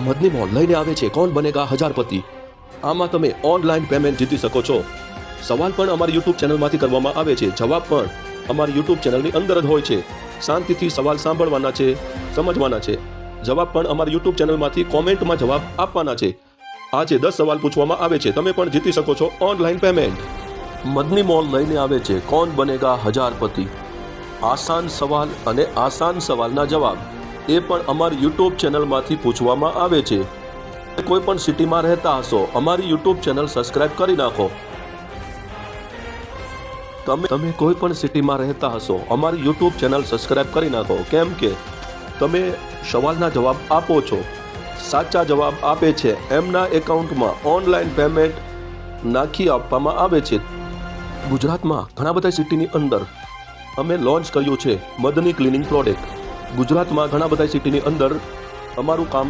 Madni mall લઈને આવે છે કોણ બનેગા હજારપતિ। આમાં તમે ઓનલાઈન પેમેન્ટ જીતી શકો છો। સવાલ પણ અમારી યુટ્યુબ ચેનલમાંથી કરવામાં આવે છે, જવાબ પણ અમારી યુટ્યુબ ચેનલની અંદર જ હોય છે। શાંતિથી સવાલ સાંભળવાના છે, સમજવાના છે, જવાબ પણ અમારી યુટ્યુબ ચેનલમાંથી કોમેન્ટમાં જવાબ આપવાના છે। આજે 10 સવાલ પૂછવામાં આવે છે, તમે પણ જીતી શકો છો ઓનલાઈન પેમેન્ટ। મદની મોલ લઈને આવે છે કોણ બનેગા હજારપતિ। આસાન સવાલ અને આસાન સવાલના જવાબ એ પણ અમારી યુટ્યુબ ચેનલમાંથી પૂછવામાં આવે છે। કોઈ પણ સિટીમાં રહેતા હશો, અમારી યુટ્યુબ ચેનલ સબસ્ક્રાઇબ કરી નાખો। તમે કોઈ પણ સિટીમાં રહેતા હશો, અમારી યુટ્યુબ ચેનલ સબસ્ક્રાઇબ કરી નાખો, કેમ કે તમે સવાલના જવાબ આપો છો, સાચા જવાબ આપે છે એમના એકાઉન્ટમાં ઓનલાઈન પેમેન્ટ નાખી આપવામાં આવે છે। ગુજરાતમાં ઘણા બધા સિટીની અંદર અમે લોન્ચ કર્યું છે મદની ક્લિનિંગ પ્રોડક્ટ। ગુજરાતમાં ઘણા બધા સિટીની અંદર અમારું કામ